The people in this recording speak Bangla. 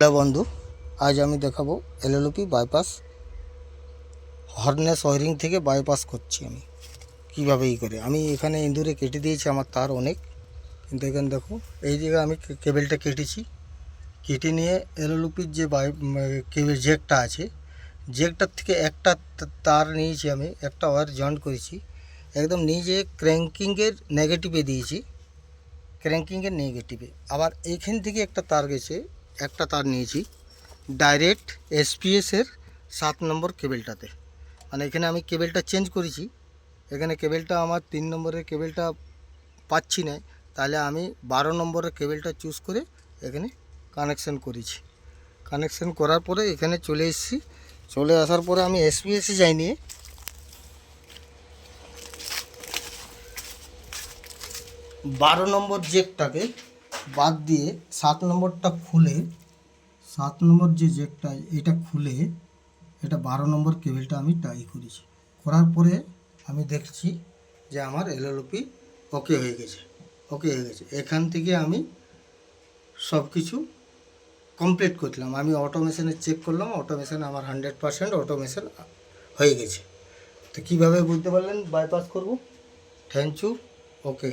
হ্যালো বন্ধু, আজ আমি দেখাবো এলএলপি বাইপাস হর্নেস ওয়ারিং থেকে বাইপাস করছি আমি কীভাবে করে। আমি এখানে ইঁদুরে কেটে দিয়েছি আমার তার অনেক, কিন্তু এখানে দেখো এই জায়গায় আমি কেবেলটা কেটেছি। কেটে নিয়ে এলএলপির যে কেবেল জ্যাকটা আছে, জ্যাকটার থেকে একটা তার নিয়েছি, আমি একটা ওয়্যার জয়েন্ট করেছি একদম নিজে ক্র্যাঙ্কিংয়ের নেগেটিভে দিয়েছি, ক্র্যাঙ্কিংয়ের নেগেটিভে। আবার এইখান থেকে একটা তার গেছে, একটা তার নিয়েছি ডাইরেক্ট এসপিএসের 7 নম্বর কেবেলটাতে। মানে এখানে আমি কেবেলটা চেঞ্জ করেছি, এখানে কেবেলটা আমার 3 নম্বরের কেবেলটা পাচ্ছি না, তাহলে আমি 12 নম্বরের কেবেলটা চুজ করে এখানে কানেকশন করেছি। কানেকশন করার পরে এখানে চলে এসেছি। চলে আসার পরে আমি এসপিএসে যাইনি, 12 নম্বর জ্যাকটাকে বাদ দিয়ে 7 নম্বরটা খুলে, 7 নম্বর যে জ্যাকটা এটা খুলে এটা 12 নম্বর কেবেলটা আমি টাই করেছি। করার পরে আমি দেখছি যে আমার এলএলপি ওকে হয়ে গেছে, ওকে হয়ে গেছে। এখান থেকে আমি সব কিছু কমপ্লিট করলাম। আমি অটোমেশনে চেক করলাম, অটোমেশন আমার 100% অটোমেশন হয়ে গেছে। তো কীভাবে বুঝতে পারলেন বাইপাস করব? Thank you. ওকে।